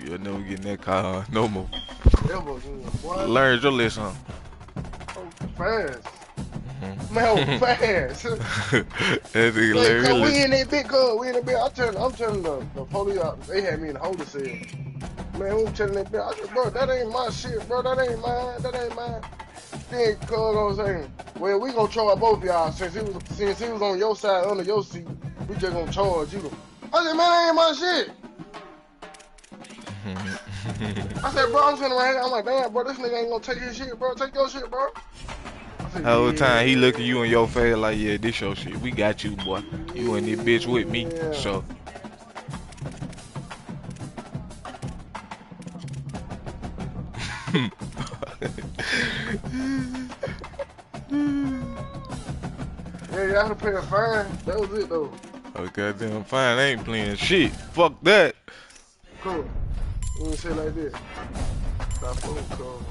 You'll never get in that car no more. Ever again. What? Learned your lesson. I'm fast. Man, I'm fast. That nigga Like, learned your cause we lesson. in that big car. We in that big. I'm telling the police out. They had me in the holder cell. Man, we telling that bitch. I said, bro, that ain't my shit, bro. That ain't mine. That ain't mine. Then cuz gonna say, well, we gonna charge both y'all since he was on your side under your seat. We just gonna charge you. I said, man, that ain't my shit. I said, bro, I'm sitting right here. I'm like, damn, bro, this nigga ain't gonna take his shit, bro. Take your shit, bro. The whole time he look at you in your face like, yeah, this your shit. We got you, boy. You in this bitch with me. So. Yeah, you have to pay a fine. That was it, though. Oh, goddamn fine. I ain't playing shit. Fuck that. Cool. You ain't say like that. Stop fucking cuz.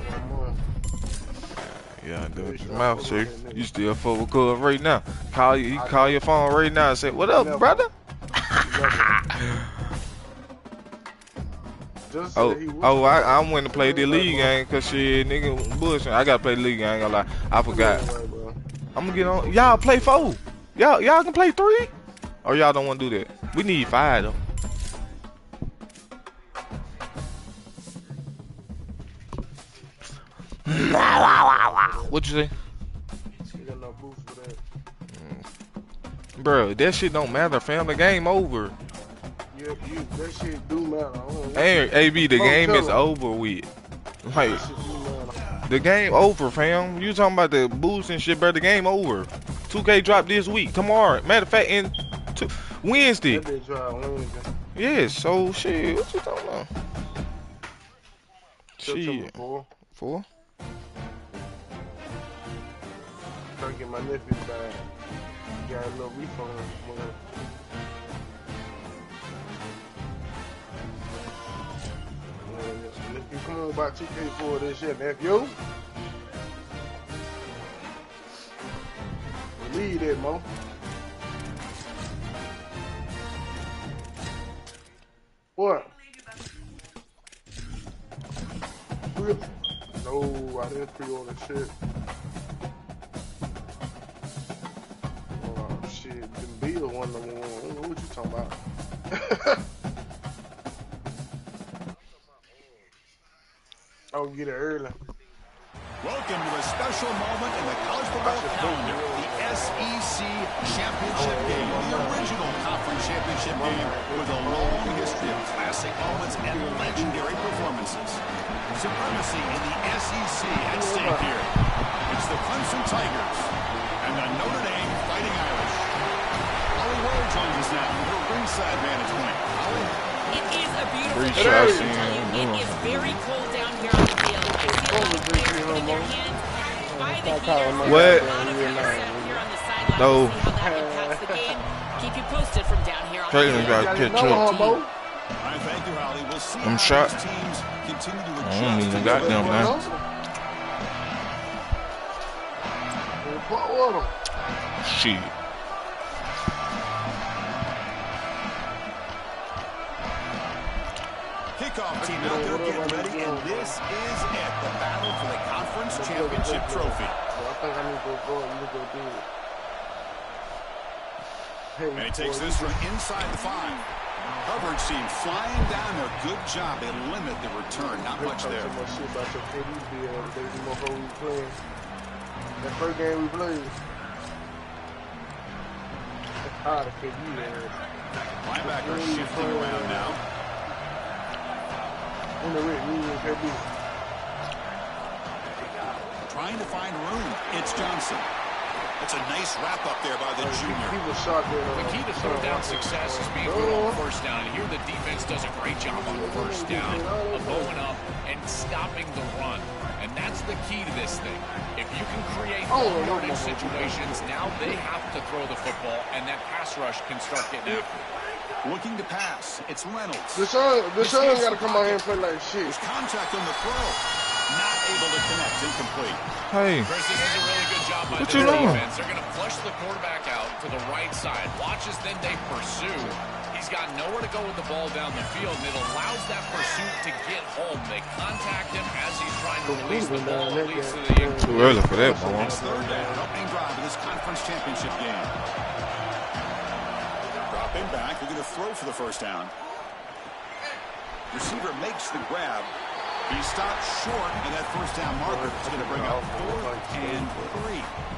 Yeah, do it your mouth, sir. You still fuck with cuz right now. Call your phone right now and say, what up, brother? I went to play the league game because shit, nigga, bullshit. I gotta play the league game, I ain't gonna lie. I forgot. I'm gonna get on. Y'all play 4. Y'all can play 3? Or y'all don't want to do that? We need 5 though. What you say? Bro, that shit don't matter, fam. The game over. Yeah, that shit do matter. Hey, AB, the game is over with. Like, the game over, fam. You talking about the boost and shit, bro. The game over. 2K drop this week, tomorrow. Matter of fact, in Wednesday. Yes, so shit. What you talking about? Shit. 4? Trying to get my nephew back. Got a little refund. Nephew, come on, buy 2K for this shit, nephew. Leave it, Mo. What? No, I didn't pre-order shit. Oh shit, them Bill one of them. I don't know what you talking about. I'll get it early. Welcome to a special moment in the college football calendar, the SEC Championship Game, the original conference championship game with a long history of classic moments and legendary performances. Supremacy in the SEC at stake here. It's the Clemson Tigers and the Notre Dame Fighting Irish. Holly Rowe joins us now with her ringside vantage point. Holly? It is a beautiful day. It is very cold down here on the field. I see a lot of players putting their hands by the heaters. What? A lot of yourself here on the sideline. No. See how that impacts the game. Keep you posted from down here on the Trailing field. got catch up. I thank you, Holly. We'll see I'm how shot. these teams continue to adjust. I don't even got them now. Shit. Kickoff team out there getting ready, and this is it, the battle for the conference championship trophy. I think I need to go do it. And he takes this from inside the 5. Coverage team flying down there. Good job. They limit the return. Not much there. That first game we played. Linebacker shifting around now. Trying to find room. It's Johnson. It's a nice wrap up there by the junior. The key to third down success is being good on first down. And here the defense does a great job on first down of bowing up and stopping the run. And that's the key to this thing. If you can create yardage situations, now they have to throw the football, and that pass rush can start getting after it. Looking to pass. It's Reynolds. The son got to come out here and play like shit. There's contact on the throw. Not able to connect. Incomplete. Hey. Chris, this is a really good job by the defense. They're going to flush the quarterback out to the right side. Watch as then they pursue. He's got nowhere to go with the ball down the field, and it allows that pursuit to get home. They contact him as he's trying to release the ball. It leads to the Too early for that, boy. It's third down, opening drive of this conference championship game. Dropping back, they're going to throw for the first down. Receiver makes the grab. He stops short, and that first down marker is going to bring up 4th and 3.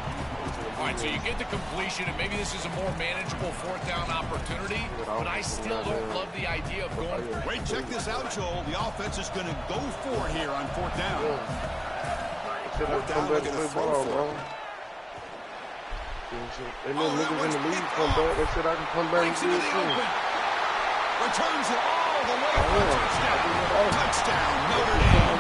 All right, so you get the completion, and maybe this is a more manageable 4th down opportunity, but I still don't love the idea of going for it. Wait, check this out, Joel. The offense is going to go for it here on 4th down. 4th down, they're going to throw for it. They little niggas in the league come back. They said I can come back and do it too. Returns it all the way for a touchdown. Touchdown, Notre Dame.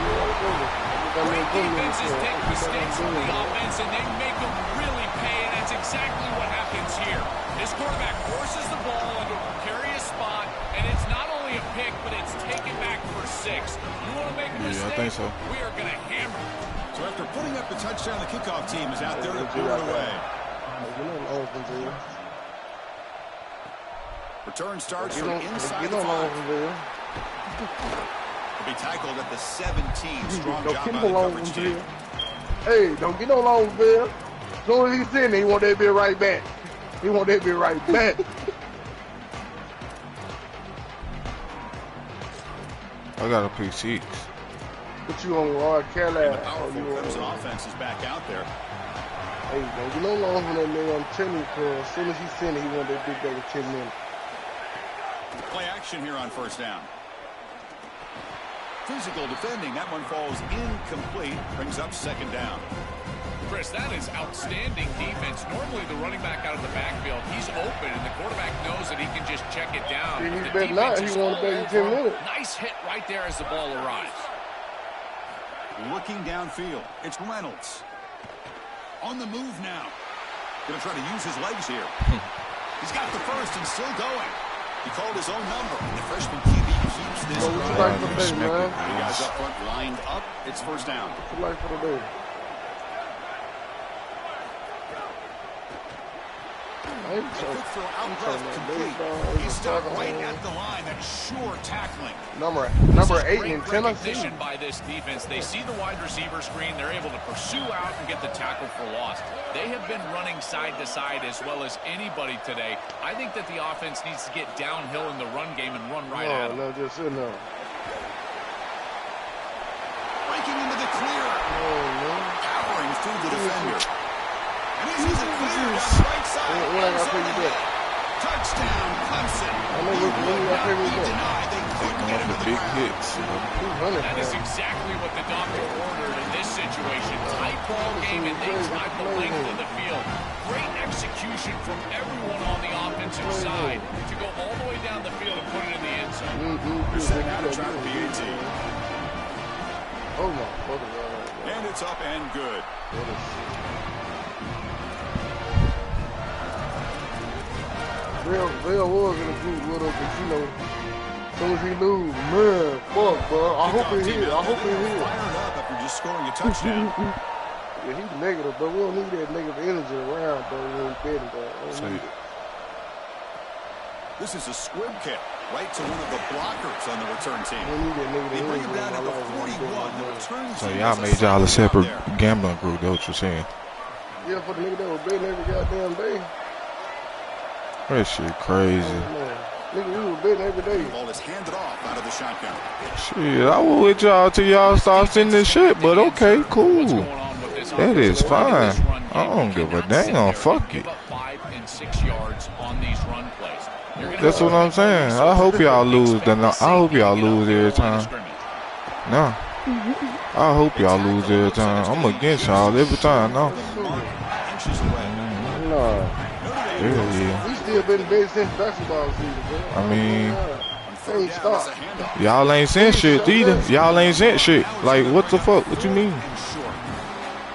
Great defenses take mistakes from the offense, and they make them really pay, and that's exactly what happens here. This quarterback forces the ball into a precarious spot, and it's not only a pick, but it's taken back for 6. You want to make a mistake? I think so. We are going to hammer. So after putting up the touchdown, the kickoff team is out there to throw it away. Return starts from inside the 5. Will be tackled at the 17. Strong job by the coverage team. Hey, don't get no Longville. As soon as he's in there, he want that bit right back. He want that bit right back. I got a pick 6. Put you on Rod Kelly. The powerful Crimson offense is back out there. Hey, don't get no longer from that nigga. I'm telling you, cuz as soon as he's in there, he want that big back in 10 minutes. Play action here on first down. Physical defending. That one falls incomplete. Brings up second down. Chris, that is outstanding defense. Normally the running back out of the backfield, he's open, and the quarterback knows that he can just check it down. He better not. He won't back in 10 minutes. Nice hit right there as the ball arrives. Looking downfield. It's Reynolds. On the move now. Going to try to use his legs here. He's got the first and still going. He called his own number. And the freshman QB keeps this drive. The guys up front lined up. It's first down. What's the life for the day? A quick throw out left complete. He stopped right at the line. That's sure tackling. Number 8 in Tennessee. By this defense, they see the wide receiver screen. They're able to pursue out and get the tackle for loss. They have been running side to side as well as anybody today. I think that the offense needs to get downhill in the run game and run right at them. No, just sit there. Breaking into the clear. Powering through the defender. And he's using clear down the right side. Touchdown, Clemson. Denied. They couldn't get him to the big ground. hits. That is exactly what the doctor ordered in this situation. Tight ball game, and they drive the length of the field. Great execution from everyone on the offensive side to go all the way down the field and put it in the end zone. They're setting out to try the PAT. Oh my God. And it's up and good. Bill was in a group with us, but you know, as soon as he lose, man, fuck, bro. I hope he hit. I hope he hit. Fired up after just scoring a touchdown. Yeah, he's negative, but we don't need that negative energy around, bro. We ain't betting, bro. This is a squib kick right to one of the blockers on the return team. We need that negative They bring energy him down in to my the life. 41. The return So team y'all has made y'all a assignment separate out there. gambling group. That's what you're saying. Yeah, for the nigga that was betting every goddamn day. That shit crazy. Man, nigga, we was betting every day. The ball is handed off out of the shotgun. Shit, I will with y'all till y'all start sending this shit, but okay, cool. That is fine. I don't give a damn. Fuck it. 5 and 6 yards on these run plays. That's what I'm saying. I hope y'all lose. I hope y'all lose every time. No. I hope y'all lose every time. I'm against y'all every time. No. Inches away. No. Yeah. We still been betting since basketball season, bro. I mean, On third Hey, down, stop. it's a handoff. y'all ain't sent shit either. Y'all ain't sent shit. Like, what the fuck? What you mean?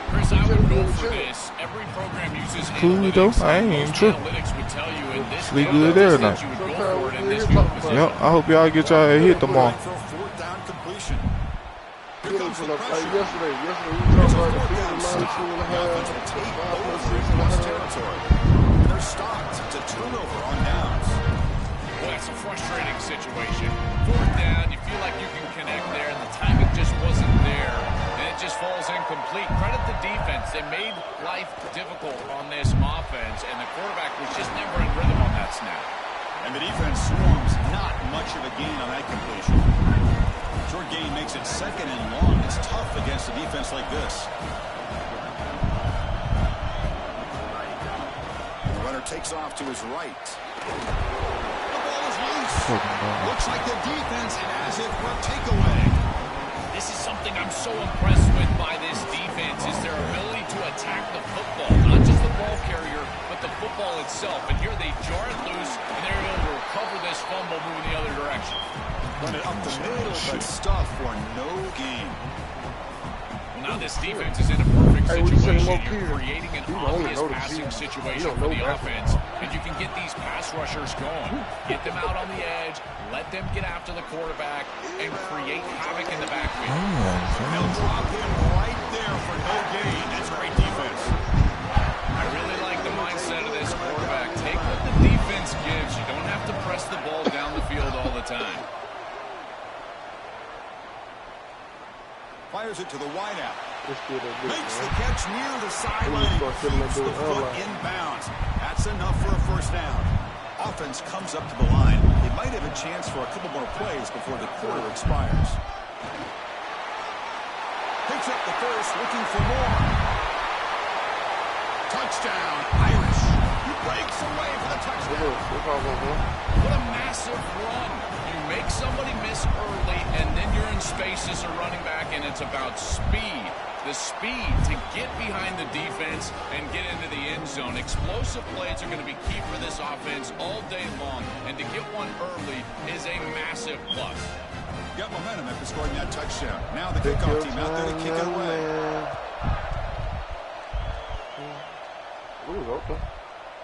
Chris, I would go for this. Every program uses Cool, though. analytics. I ain't even Most tripping. analytics would tell you in this Sleep field good there that tonight. you would go for it in this field position. Yep. I hope y'all get y'all hit tomorrow. For a fourth down completion. Here Like comes the pressure. yesterday we talked about the field minus 2.5, Offense will take 5 over plus Green 6.5. territory. They're stopped. It's a turnover on downs. Well, that's a frustrating situation. Fourth down, you feel like you can connect there, and the timing just wasn't there, and it just falls incomplete. Credit the defense. They made life difficult on this offense, and the quarterback was just never in rhythm on that snap. And the defense swarms, not much of a gain on that completion. Short gain makes it second and long. It's tough against a defense like this. The runner takes off to his right. The ball is loose. Looks like the defense has it for a takeaway. This is something I'm so impressed with by this defense, is their ability to attack the football. Not just the ball carrier, but the football itself. And here they jar it loose, and they're able to recover this fumble moving the other direction. Run it up the middle, but stuff for no gain. Well, now this defense is in a perfect situation. You're creating an obvious passing situation for the offense, and you can get these pass rushers going. Get them out on the edge, let them get after the quarterback, and create havoc in the backfield. They'll drop him right there for no gain. That's great defense. I really like the mindset of this quarterback. Take what the defense gives. You don't have to press the ball down the field all the time. Fires it to the wideout. Makes the catch near the sideline. Keeps the foot inbounds. That's enough for a first down. Offense comes up to the line. They might have a chance for a couple more plays before the quarter expires. Picks up the first, looking for more. Touchdown, Irish. He breaks away for the touchdown. What a massive run. You make somebody miss early, and then you're in space as a running back, and it's about speed. The speed to get behind the defense and get into the end zone. Explosive plays are going to be key for this offense all day long, and to get one early is a massive plus. Got momentum after scoring that touchdown. Now the kickoff team out there to kick it away.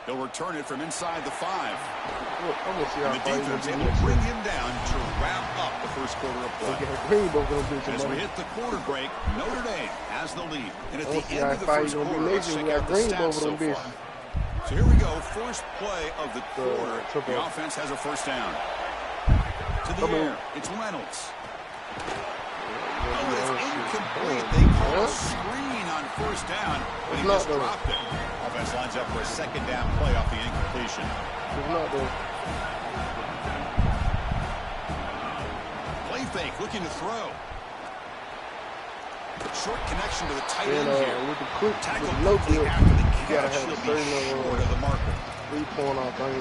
They'll return it from inside the 5. And the defense able to bring him down to wrap up the first quarter of play. As we hit the quarter break, Notre Dame has the lead. And at the end of the first quarter, let's check out the stats so far. So here we go, first play of the quarter. The offense has a first down. To the air, it's Reynolds. Oh, it's incomplete. They call a screen on first down, but he just dropped it. Offense lines up for a second down play off the incompletion. Play fake, looking to throw. Short connection to the tight end here. Tackle quickly after the catch. He'll be short of the marker.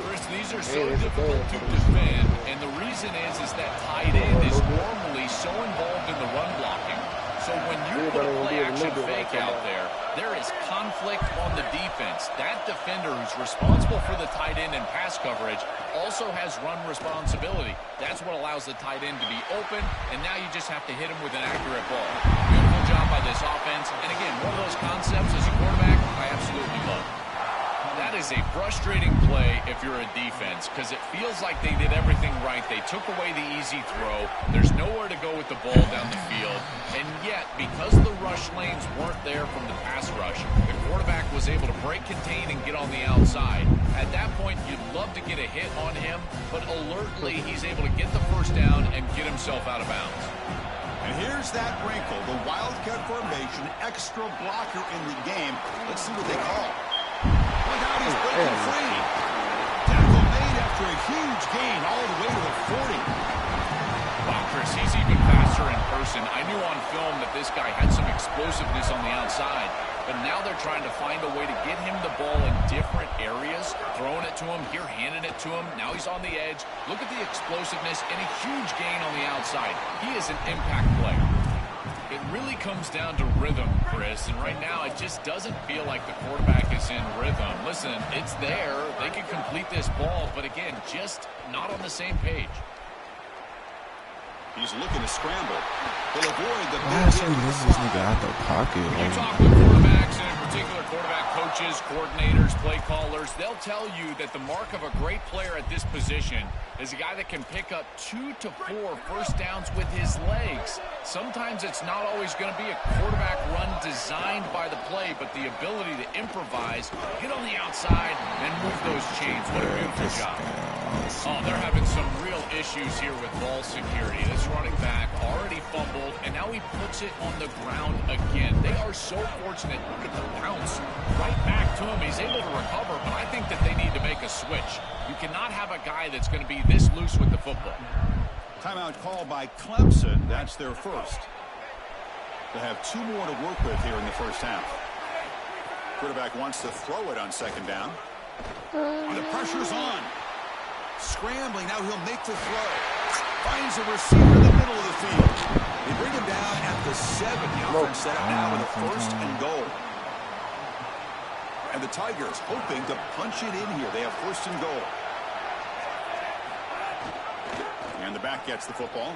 Chris, these are so difficult to defend, and the reason is that tight end is normally so involved in the run blocking. So when you put a play-action fake out there, there is conflict on the defense. That defender who's responsible for the tight end and pass coverage also has run responsibility. That's what allows the tight end to be open, and now you just have to hit him with an accurate ball. Beautiful job by this offense, and again, one of those concepts as a quarterback I absolutely love. That is a frustrating play if you're a defense, because it feels like they did everything right. They took away the easy throw. There's nowhere to go with the ball down the field. And yet, because the rush lanes weren't there from the pass rush, the quarterback was able to break, contain, and get on the outside. At that point, you'd love to get a hit on him, but alertly, he's able to get the first down and get himself out of bounds. And here's that wrinkle, the Wildcat formation, extra blocker in the game. Let's see what they call. Look out, he's breaking free. Tackle made after a huge gain all the way to the 40. Wow, Chris, he's even faster in person. I knew on film that this guy had some explosiveness on the outside, but now they're trying to find a way to get him the ball in different areas, throwing it to him, here handing it to him. Now he's on the edge. Look at the explosiveness and a huge gain on the outside. He is an impact player. It really comes down to rhythm, Chris, and right now it just doesn't feel like the quarterback is in rhythm. Listen, it's there. They can complete this ball, but again, just not on the same page. He's looking to scramble. He'll avoid the Why is he leaving this nigga out the pocket? When you talk to quarterbacks, and in particular quarterback coaches, coordinators, play callers, they'll tell you that the mark of a great player at this position is a guy that can pick up 2 to 4 first downs with his legs. Sometimes it's not always going to be a quarterback run designed by the play, but the ability to improvise, get on the outside, and move those chains. What a beautiful job. Oh, they're having some real issues here with ball security. This running back already fumbled, and now he puts it on the ground again. They are so fortunate. Look at the bounce right back to him. He's able to recover, but I think that they need to make a switch. You cannot have a guy that's going to be this loose with the football. Timeout called by Clemson. That's their first. They have 2 more to work with here in the first half. Quarterback wants to throw it on second down. And the pressure's on. Scrambling, now he'll make the throw. Finds a receiver in the middle of the field. They bring him down at the 7. The offense set up now with a first and goal. And the Tigers hoping to punch it in here. They have first and goal. And the back gets the football.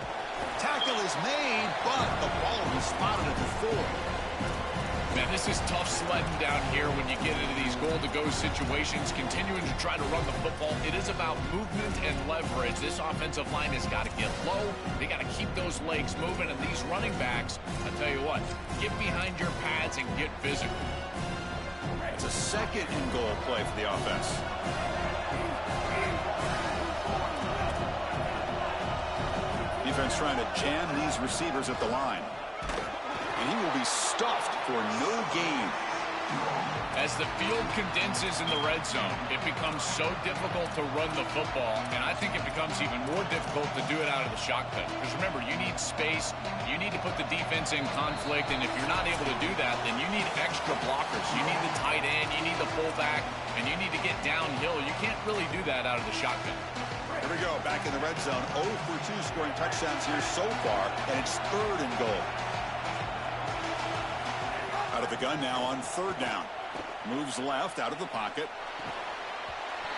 Tackle is made, but the ball is spotted at the 4. Man, this is tough sledding down here when you get into these goal-to-go situations, continuing to try to run the football. It is about movement and leverage. This offensive line has got to get low. They got to keep those legs moving, and these running backs, I tell you what, get behind your pads and get physical. It's a second and goal play for the offense. Defense trying to jam these receivers at the line. And he will be stuffed for no gain. As the field condenses in the red zone, it becomes so difficult to run the football, and I think it becomes even more difficult to do it out of the shotgun. Because remember, you need space, you need to put the defense in conflict, and if you're not able to do that, then you need extra blockers. You need the tight end, you need the fullback, and you need to get downhill. You can't really do that out of the shotgun. Here we go, back in the red zone. 0 for 2 scoring touchdowns here so far, and it's third and goal. Out of the gun now on third down. Moves left out of the pocket.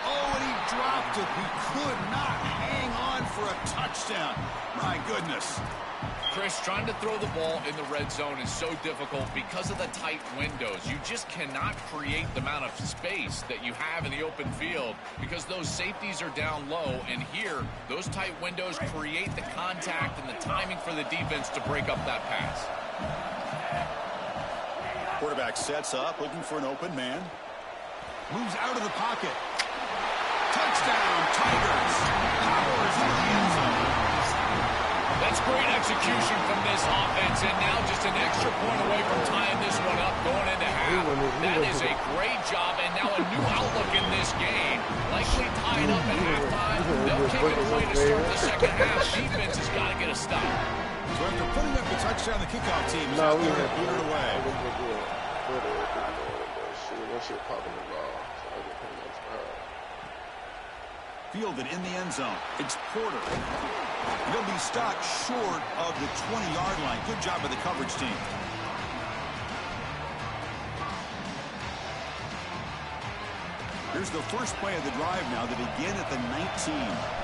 Oh, and he dropped it. He could not hang on for a touchdown. My goodness. Chris, trying to throw the ball in the red zone is so difficult because of the tight windows. You just cannot create the amount of space that you have in the open field because those safeties are down low, and here, those tight windows create the contact and the timing for the defense to break up that pass. Quarterback sets up, looking for an open man. Moves out of the pocket. Touchdown, Tigers. Powers into the end zone. That's great execution from this offense, and now just an extra point away from tying this one up going into half. That is a great job, and now a new outlook in this game. Likely tied up at halftime. They'll kick it away to start the second half. Defense has got to get a stop. So after putting up the touchdown, the kickoff team is out there and put it away. Fielded in the end zone. It's Porter. He'll be stopped short of the 20-yard line. Good job by the coverage team. Here's the first play of the drive now to begin at the 19.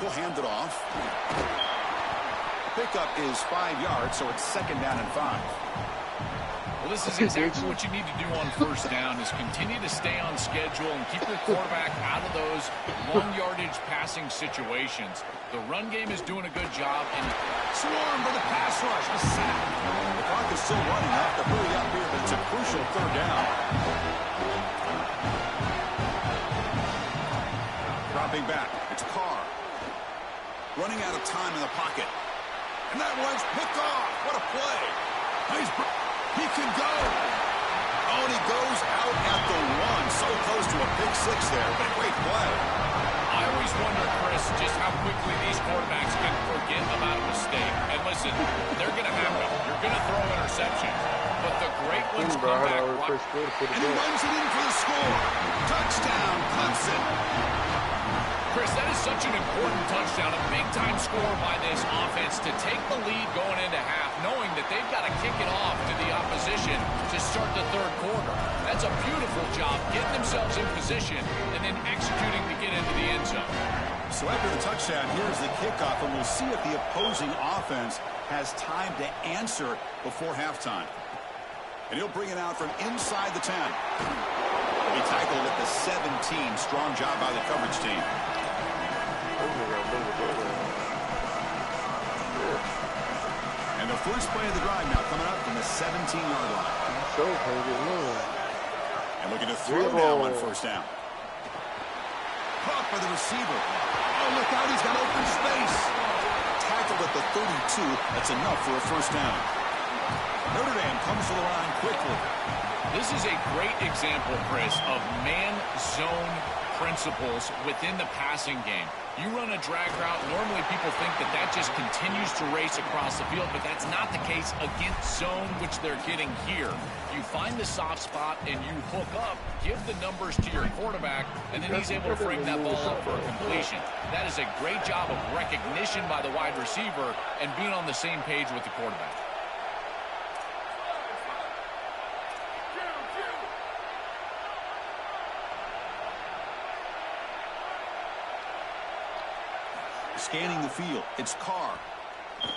We'll hand it off. Pickup is 5 yards, so it's second down and 5. Well, this is exactly what you need to do on first down is continue to stay on schedule and keep your quarterback out of those long yardage passing situations. The run game is doing a good job. And Swarm for the pass rush. A sack. The clock is still running up to hurry up here, but it's a crucial third down. Dropping back. It's Carr. Running out of time in the pocket. And that one's picked off. What a play. He can go. Oh, and he goes out at the 1. So close to a pick 6 there. But a great play. I always wonder, Chris, just how quickly these quarterbacks can forget about a mistake. And listen, they're going to happen. You're going to throw interceptions. But the great ones come back. And he runs it in for the score. Touchdown, Clemson. Chris, that is such an important touchdown, a big-time score by this offense to take the lead going into half, knowing that they've got to kick it off to the opposition to start the third quarter. That's a beautiful job, getting themselves in position and then executing to get into the end zone. So after the touchdown, here's the kickoff, and we'll see if the opposing offense has time to answer before halftime. And he'll bring it out from inside the 10. He tackled at the 17. Strong job by the coverage team. And the first play of the drive now coming up from the 17-yard line. And looking to throw now on first down. by the receiver. Oh, look out, he's got open space. Tackled at the 32. That's enough for a first down. Notre Dame comes to the line quickly. This is a great example, Chris, of man-zone principles within the passing game. You run a drag route, normally people think that that just continues to race across the field, but that's not the case against zone, which they're getting here. You find the soft spot and you hook up, give the numbers to your quarterback, and then he's able to frame that ball up for a completion. That is a great job of recognition by the wide receiver and being on the same page with the quarterback. Scanning the field, it's Carr. A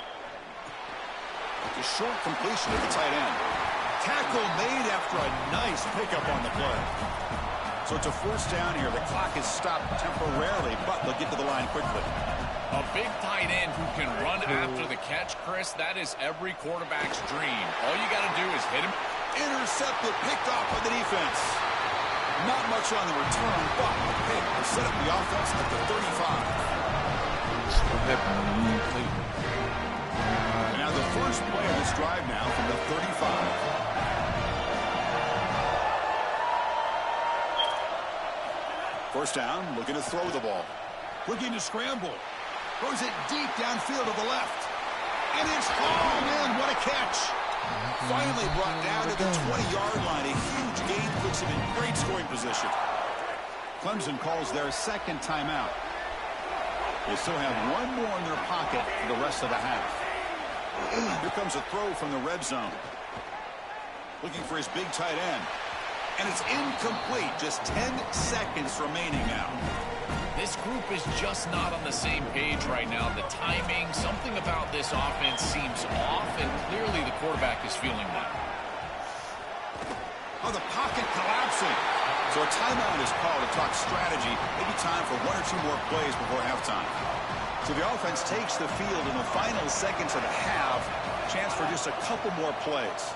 short completion at the tight end. Tackle made after a nice pickup on the play. So it's a first down here. The clock is stopped temporarily, but they'll get to the line quickly. A big tight end who can run after the catch, Chris, that is every quarterback's dream. All you got to do is hit him. Intercepted, picked off by the defense. Not much on the return, but a pick to set up the offense at the 35. Now the first play of this drive now from the 35. First down, looking to throw the ball. Looking to scramble. Throws it deep downfield to the left. And it's hauled in. What a catch. Finally brought down to the 20-yard line. A huge gain puts him in great scoring position. Clemson calls their second timeout. They still have one more in their pocket for the rest of the half. Here comes a throw from the red zone. Looking for his big tight end. And it's incomplete. Just 10 seconds remaining now. This group is just not on the same page right now. The timing, something about this offense seems off, and clearly the quarterback is feeling that. Oh, the pocket collapsing. So a timeout is called to talk strategy. Maybe time for one or two more plays before halftime. So the offense takes the field in the final seconds of the half. Chance for just a couple more plays.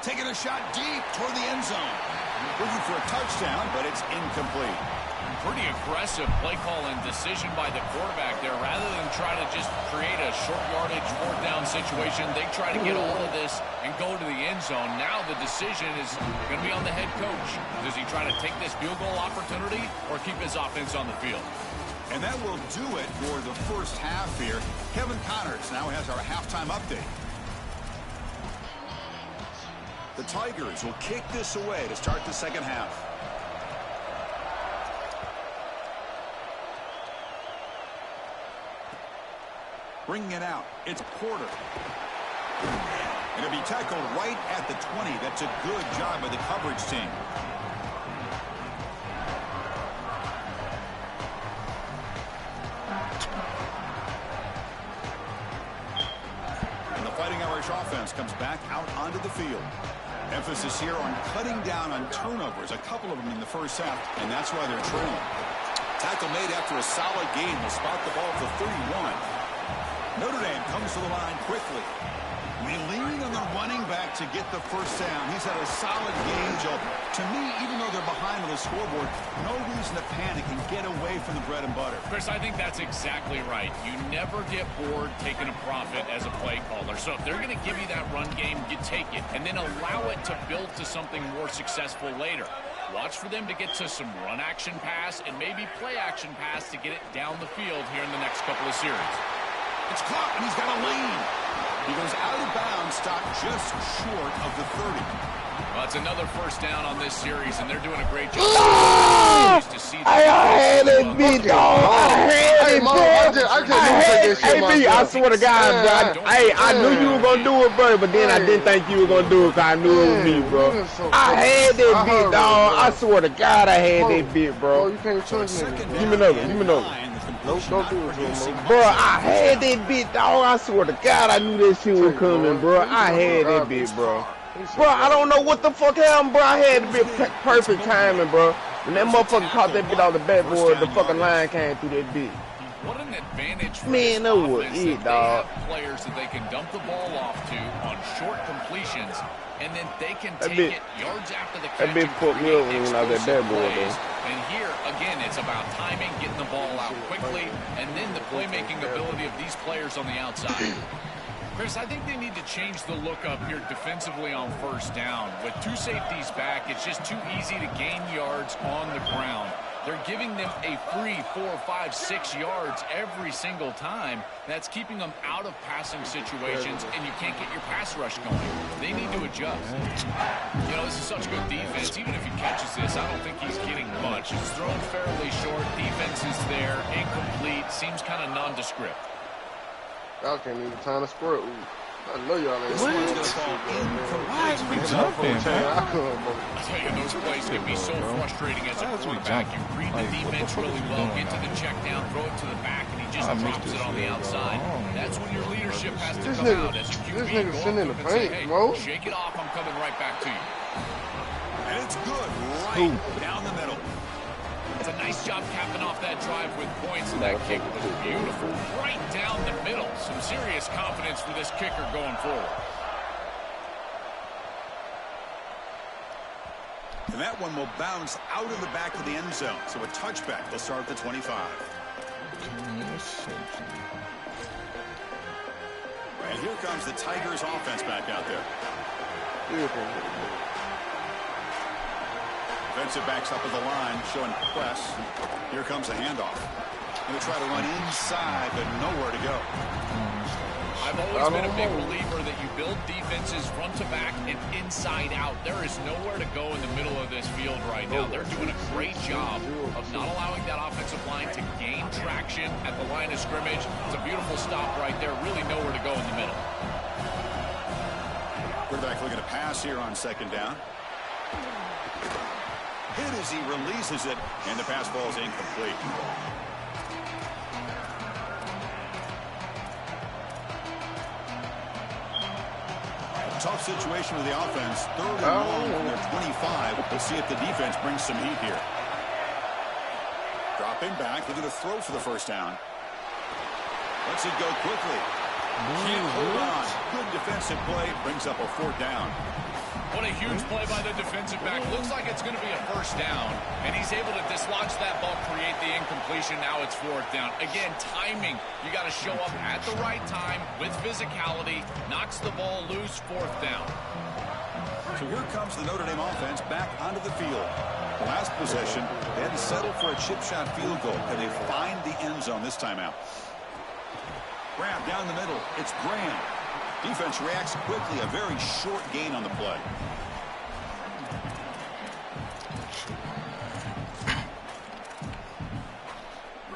Taking a shot deep toward the end zone. Looking for a touchdown, but it's incomplete. Pretty aggressive play call and decision by the quarterback there. Rather than try to just create a short yardage fourth down situation, they try to get all of this and go to the end zone. Now the decision is going to be on the head coach. Does he try to take this field goal opportunity or keep his offense on the field? And that will do it for the first half here. Kevin Connors now has our halftime update. The Tigers will kick this away to start the second half. Bringing it out, it's Porter. And it'll be tackled right at the 20. That's a good job by the coverage team. And the Fighting Irish offense comes back out onto the field. Emphasis here on cutting down on turnovers, a couple of them in the first half, and that's why they're trailing. Tackle made after a solid gain will spot the ball at the 31. Notre Dame comes to the line quickly. We lean on the running back to get the first down. He's had a solid game, Joe. To me, even though they're behind on the scoreboard, no reason to panic and get away from the bread and butter. Chris, I think that's exactly right. You never get bored taking a profit as a play caller. So if they're going to give you that run game, you take it. And then allow it to build to something more successful later. Watch for them to get to some run action pass and maybe play action pass to get it down the field here in the next couple of series. It's caught, and he's got a lane. He goes out of bounds, stopped just short of the 30. Well, it's another first down on this series, and they're doing a great job. I had it, B, dog. I had it, bro. Hey, B, I swear to God, bro. I knew you were going to do it, bro, but then I didn't think you were going to do it because I knew it was me, bro. I had that bit, dog. I swear to God, I had that bit, bro. You can't trust me. Give me another. Nope, don't do it, bro. I had that bit, dog. I swear to God, I knew that shit was coming, bro. I had that bit, bro. Bro, I don't know what the fuck happened, bro. I had to be perfect timing, bro. When that motherfucker caught that bit on the backboard, the fucking line came through that bit. What an advantage for Man, this that was offense it, that dog. they have players that they can dump the ball off to on short completions, and then they can That take bit- it yards after the that catch. bit and put me create over when I was at explosive that boy, plays. though. And here, again, it's about timing, getting the ball out quickly, and then the playmaking ability of these players on the outside. Chris, I think they need to change the look up here defensively on first down. With two safeties back, it's just too easy to gain yards on the ground. They're giving them a free 4, 5, 6 yards every single time. That's keeping them out of passing situations, and you can't get your pass rush going. They need to adjust. You know, this is such good defense. Even if he catches this, I don't think he's getting much. It's thrown fairly short. Defense is there. Incomplete. Seems kind of nondescript. Y'all can't even time the squirrel. I know y'all ain't What? gonna Why fall is we jumping, man? I tell you, those plays can be so frustrating as a Why is we quarterback. You jumping? read the Like, what the defense fuck really is well, going get to on? the check down, throw it to the back, and he just I missed drops this it on the shit, bro. outside. I don't That's when your leadership has to This come nigga- out as a this QB. nigga Go sitting in up the and say, paint, hey, bro. shake it off. I'm coming right back to you. And it's good right down the middle. It's a nice job capping off that drive with points, and that kick was beautiful. Right down the middle. Some serious confidence for this kicker going forward. And that one will bounce out of the back of the end zone. So a touchback will start at the 25. And here comes the Tigers offense back out there. Defensive backs up at the line, showing press. Here comes the handoff. Going to try to run inside, but nowhere to go. I've always been a big believer that you build defenses front to back and inside out. There is nowhere to go in the middle of this field right now. They're doing a great job of not allowing that offensive line to gain traction at the line of scrimmage. It's a beautiful stop right there. Really nowhere to go in the middle. Quarterback looking to pass here on second down. Hit as he releases it, and the pass ball is incomplete. Tough situation with the offense. Third and long from their 25. We'll see if the defense brings some heat here. Dropping back, looking to throw for the first down. Lets it go quickly. Can't hold on. Good defensive play. Brings up a fourth down. What a huge play by the defensive back. Looks like it's going to be a first down, and he's able to dislodge that ball, create the incompletion. Now it's fourth down. Again, timing. You got to show up at the right time with physicality. Knocks the ball loose, fourth down. So here comes the Notre Dame offense back onto the field. Last possession, they had to settle for a chip shot field goal, and they find the end zone this time out. Grab down the middle. It's Graham. Defense reacts quickly. A very short gain on the play.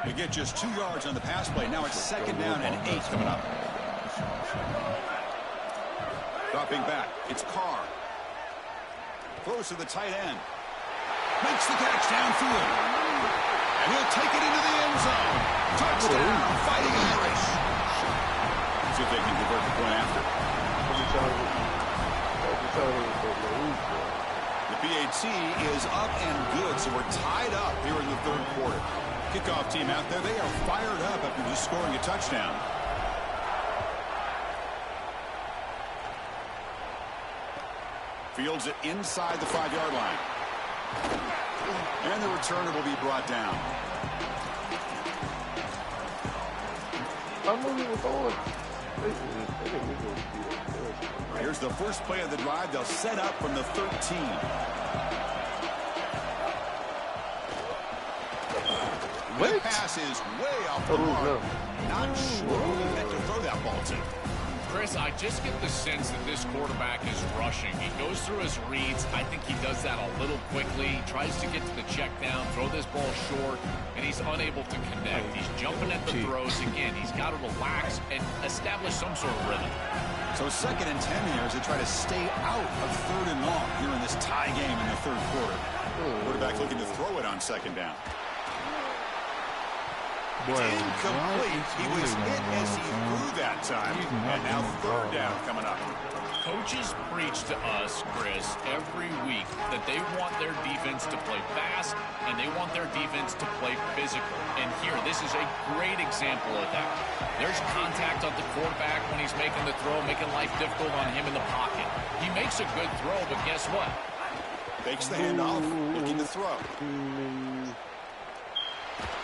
They get just 2 yards on the pass play. Now it's second down and 8 coming up. Dropping back. It's Carr. Close to the tight end. Makes the catch downfield. And he'll take it into the end zone. Touchdown, Fighting Irish. See if they can convert the point after. The PAT is up and good, so we're tied up here in the third quarter. Kickoff team out there, they are fired up after just scoring a touchdown. Fields it inside the 5-yard line. And the returner will be brought down. I knew he was going. Here's the first play of the drive. They'll set up from the 13. The pass is way off the mark. Not sure who he meant to throw that ball to. Chris, I just get the sense that this quarterback is rushing. He goes through his reads. I think he does that a little quickly. He tries to get to the check down, throw this ball short, and he's unable to connect. He's jumping at the throws. Again, he's got to relax and establish some sort of rhythm. So second and 10 here as they try to stay out of third and long here in this tie game in the third quarter. Quarterback looking to throw it on second down. It's incomplete. He was hit as he threw that time. And now third down coming up. Coaches preach to us, Chris, every week that they want their defense to play fast and they want their defense to play physical. And here here. This is a great example of that. There's contact on the quarterback when he's making the throw, making life difficult on him in the pocket. He makes a good throw, but guess what? Fakes the handoff, looking to throw.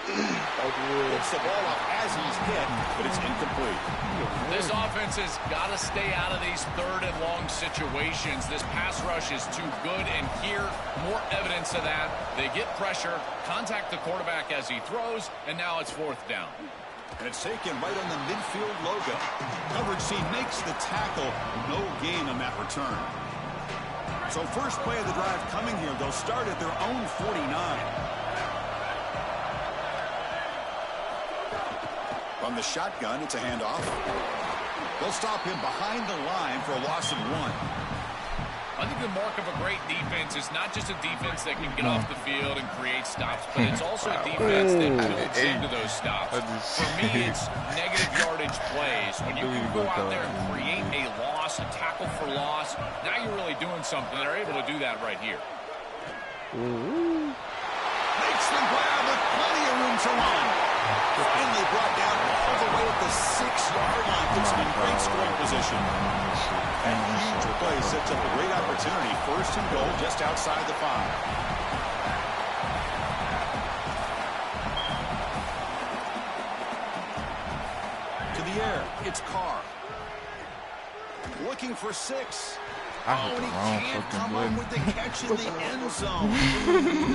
Gets the ball up as he's hit, but it's incomplete. This offense has got to stay out of these third and long situations. This pass rush is too good, and here, more evidence of that. They get pressure, contact the quarterback as he throws, and now it's 4th down. And it's taken right on the midfield logo. Coverage team makes the tackle. No gain on that return. So first play of the drive coming here. They'll start at their own 49. From the shotgun, it's a handoff. They'll stop him behind the line for a loss of 1. I think the mark of a great defense is not just a defense that can get off the field and create stops, but it's also a defense that builds into those stops. For me, it's negative yardage plays. When you can go out there and create a loss, a tackle for loss, now you're really doing something. They're able to do that right here. Makes the grab with plenty of room to run. Finally brought down all the way at the 6-yard line. Puts him in great scoring position. And huge play sets up a great opportunity. 1st and goal just outside the 5. To the air, it's Carr. Looking for 6. I and he can't come up with the catch in the end zone.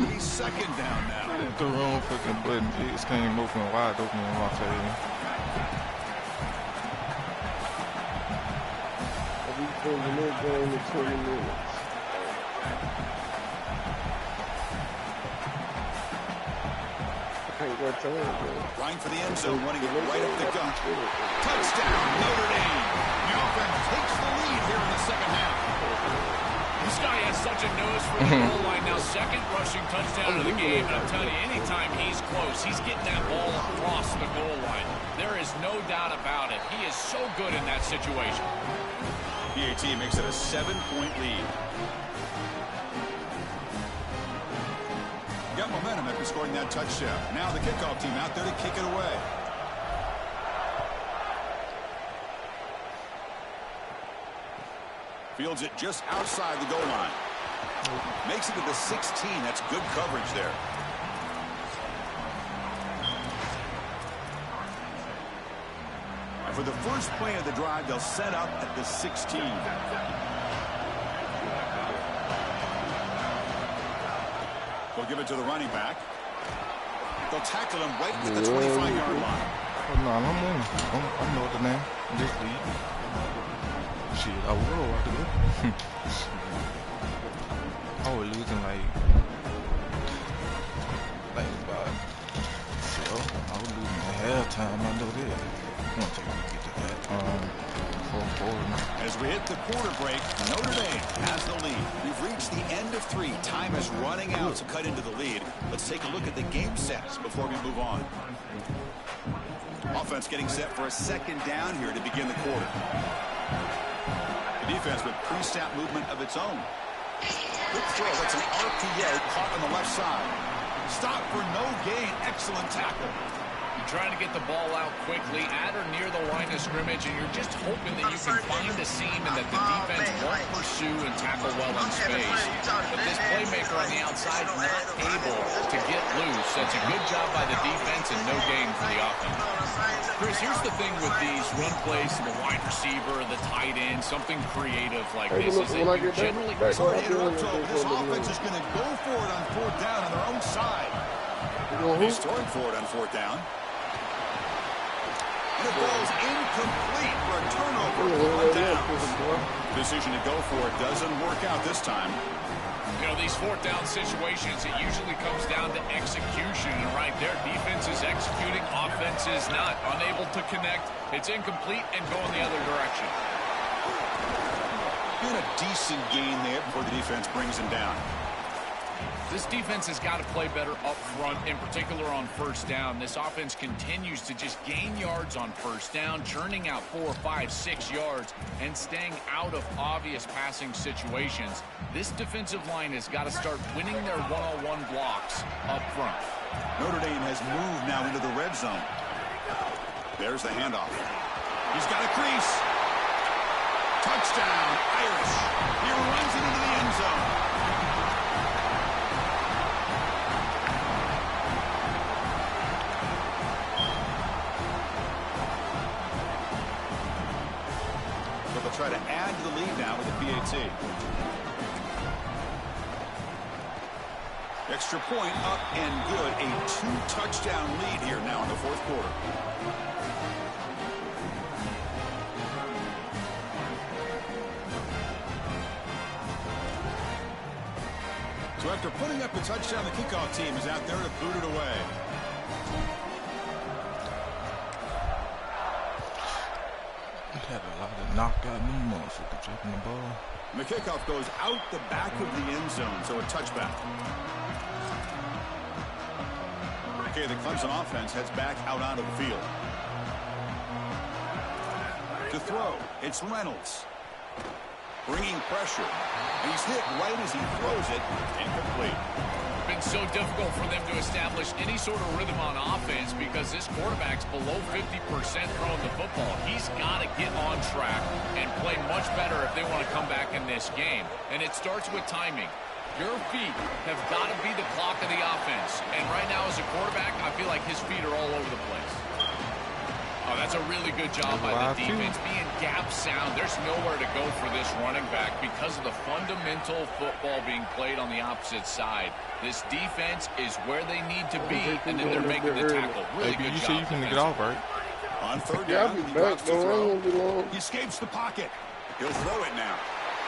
He's 2nd down now. I hit the wrong fucking button. It came open wide open in my face. In the mid-game in 20 minutes. I can't go turn, Trying for the end zone, running it right up the gut. Touchdown, Notre Dame. The offense takes the lead here in the 2nd half. This guy has such a nose for the goal line. Now, 2nd rushing touchdown of the game. And I'm telling you, anytime he's close, he's getting that ball across the goal line. There is no doubt about it. He is so good in that situation. PAT makes it a 7-point lead. Got momentum after scoring that touchdown. Now the kickoff team out there to kick it away. Fields it just outside the goal line. Makes it to the 16. That's good coverage there. And for the first play of the drive, they'll set up at the 16. They'll give it to the running back. They'll tackle him right at the 25-yard line. Oh, no, I know the name of this league. Shit, I will right there. I was losing like about, so I was losing at halftime. I know that. I'm gonna take a look at that. As we hit the quarter break, Notre Dame has the lead. We've reached the end of 3. Time is running out to cut into the lead. Let's take a look at the game sets before we move on. Offense getting set for a 2nd down here to begin the quarter. The defense with pre-snap movement of its own. Quick throw. That's an RPO caught on the left side. Stop for no gain. Excellent tackle. You're trying to get the ball out quickly at or near the line of scrimmage, and you're just hoping that you can find a seam and that the defense won't pursue and tackle well in space. But this playmaker on the outside not able to get loose. That's a good job by the defense and no gain for the offense. Chris, here's the thing with these run plays to the wide receiver, the tight end, something creative like this is that you generally... Sorry to interrupt, this offense is going to go for it on 4th down on their own side. He's throwing for it on 4th down. And the ball's incomplete for a turnover. Decision to go for it doesn't work out this time. You know, these 4th down situations, it usually comes down to execution. And right there, defense is executing, offense is not. Unable to connect. It's incomplete and going the other direction. And a decent gain there before the defense brings him down. This defense has got to play better up front, in particular on 1st down. This offense continues to just gain yards on 1st down, churning out 4, 5, 6 yards, and staying out of obvious passing situations. This defensive line has got to start winning their one-on-one blocks up front. Notre Dame has moved now into the red zone. There's the handoff. He's got a crease. Touchdown, Irish. He runs it into the end zone. But they'll try to add to the lead now with the PAT. Extra point up and good. A 2-touchdown lead here now in the fourth quarter. So after putting up a touchdown, the kickoff team is out there to boot it away. Had a lot of knockout new motherfuckers dropping the ball. And the kickoff goes out the back of the end zone, so a touchback. Okay, the Clemson offense heads back out onto the field. To throw, it's Reynolds. Bringing pressure. And he's hit right as he throws it. Incomplete. It's been so difficult for them to establish any sort of rhythm on offense because this quarterback's below 50% throwing the football. He's got to get on track and play much better if they want to come back in this game. And it starts with timing. Your feet have got to be the clock of the offense. And right now as a quarterback, I feel like his feet are all over the place. Oh, that's a really good job by the defense. Being gap sound, there's nowhere to go for this running back because of the fundamental football being played on the opposite side. This defense is where they need to be, and then they're making the tackle. Really good job. You said you can get off, right? On third down, he drops to throw. He escapes the pocket. He'll throw it now.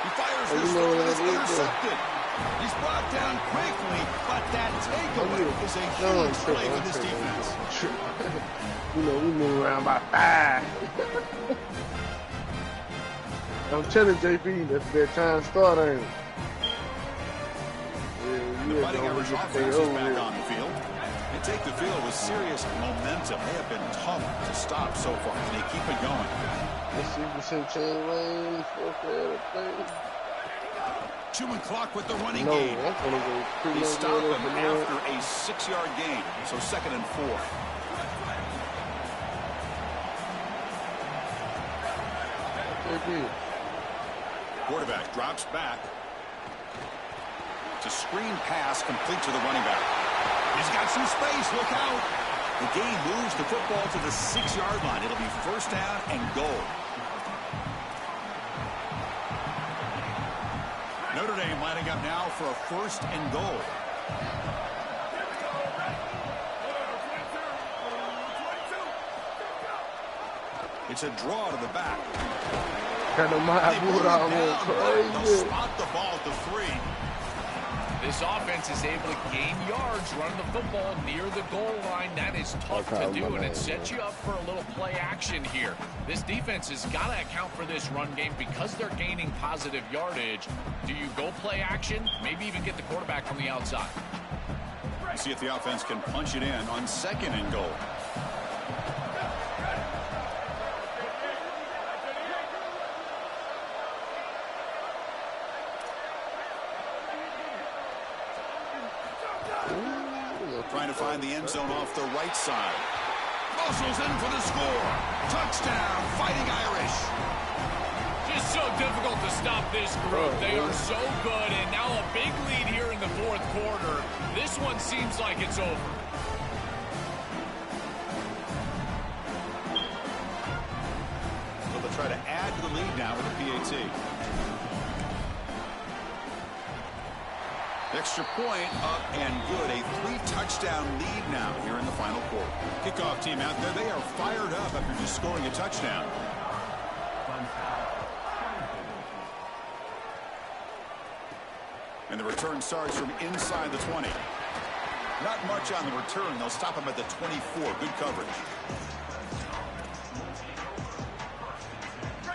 He fires this throw and it's intercepted. He's brought down quickly, but that takeaway is a huge play for this defense. You know, we move around by 5. I'm telling JP, that's their time start, ain't it? Yeah, the Fighting Irish offense is back on the field. They take the field with serious momentum. They have been tough to stop so far, and they keep it going. Let's see if we see chain lane, Chewing clock with the running game. He stopped him after a 6-yard gain, so 2nd and 4. Quarterback drops back. It's a screen pass complete to the running back. He's got some space. Look out. The game moves the football to the 6-yard line. It'll be first down and goal. Notre Dame lining up now for a 1st and goal. It's a draw to the back. They'll spot the ball at the 3. This offense is able to gain yards running the football near the goal line. That is tough to do, and it sets you up for a little play action here. This defense has got to account for this run game because they're gaining positive yardage. Do you go play action? Maybe even get the quarterback from the outside. See if the offense can punch it in on 2nd and goal. Trying to find the end zone off the right side. Muscles in for the score. Touchdown, Fighting Irish. Just so difficult to stop this group. They are so good, and now a big lead here in the fourth quarter. This one seems like it's over. So they'll try to add to the lead now with the PAT. Extra point up and good. A 3-touchdown lead now here in the final quarter. Kickoff team out there. They are fired up after just scoring a touchdown. And the return starts from inside the 20. Not much on the return. They'll stop him at the 24. Good coverage.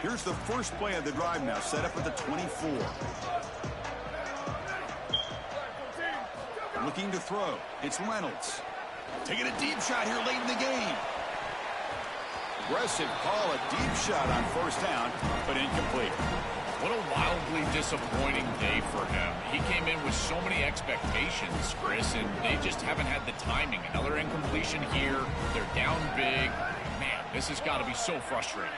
Here's the first play of the drive now. Set up at the 24. Looking to throw. It's Reynolds. Taking a deep shot here late in the game. Aggressive call, a deep shot on 1st down, but incomplete. What a wildly disappointing day for him. He came in with so many expectations, Chris, and they just haven't had the timing. Another incompletion here. They're down big. Man, this has got to be so frustrating.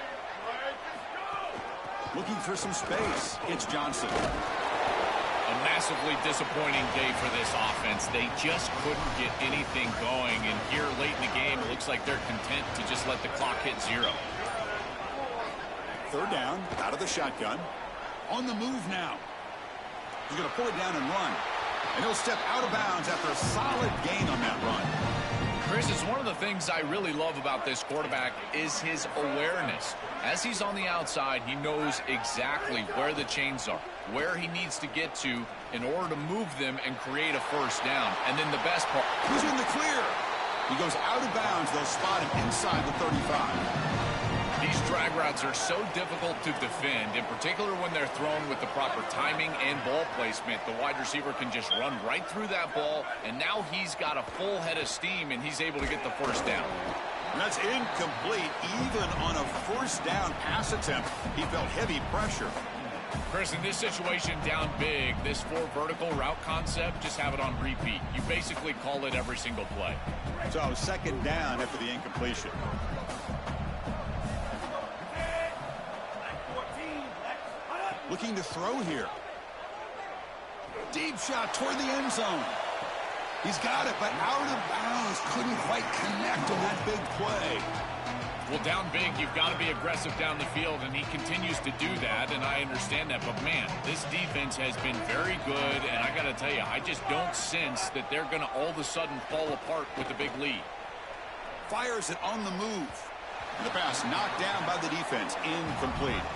Looking for some space. It's Johnson. A massively disappointing day for this offense. They just couldn't get anything going, and here late in the game, it looks like they're content to just let the clock hit 0. Third down, out of the shotgun. On the move now. He's going to pull it down and run. And he'll step out of bounds after a solid gain on that run. Chris, it's one of the things I really love about this quarterback is his awareness. As he's on the outside, he knows exactly where the chains are, where he needs to get to in order to move them and create a first down. And then the best part, he's in the clear. He goes out of bounds. They'll spot him inside the 35. These drag routes are so difficult to defend, in particular when they're thrown with the proper timing and ball placement. The wide receiver can just run right through that ball, and now he's got a full head of steam, and he's able to get the first down. That's incomplete. Even on a first down pass attempt, he felt heavy pressure. Chris, in this situation, down big, this 4 vertical route concept, just have it on repeat. You basically call it every single play. So second down after the incompletion. Looking to throw here. Deep shot toward the end zone. He's got it, but out of bounds. Couldn't quite connect on that big play. Well, down big, you've got to be aggressive down the field, and he continues to do that, and I understand that. But, man, this defense has been very good, and I got to tell you, I just don't sense that they're going to all of a sudden fall apart with the big lead. Fires it on the move. And the pass knocked down by the defense. Incomplete.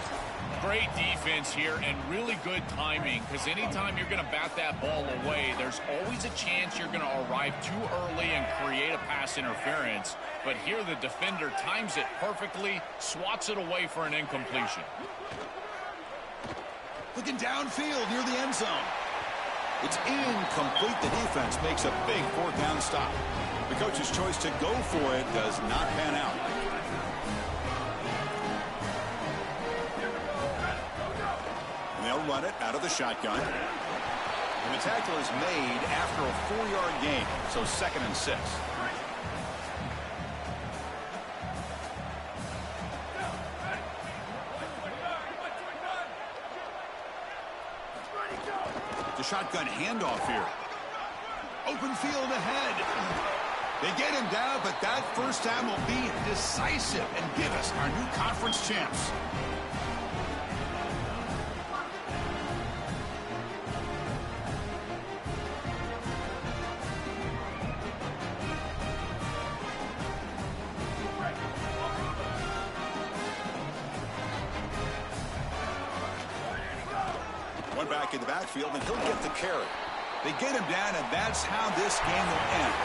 Great defense here and really good timing, because anytime you're going to bat that ball away, there's always a chance you're going to arrive too early and create a pass interference. But here the defender times it perfectly, swats it away for an incompletion. Looking downfield near the end zone. It's incomplete. The defense makes a big 4th down stop. The coach's choice to go for it does not pan out. They'll run it out of the shotgun. And the tackle is made after a 4-yard gain, so 2nd and 6. The shotgun handoff here. Open field ahead. They get him down, but that first down will be decisive and give us our new conference champs. Back in the backfield, and he'll get the carry. They get him down, and that's how this game will end.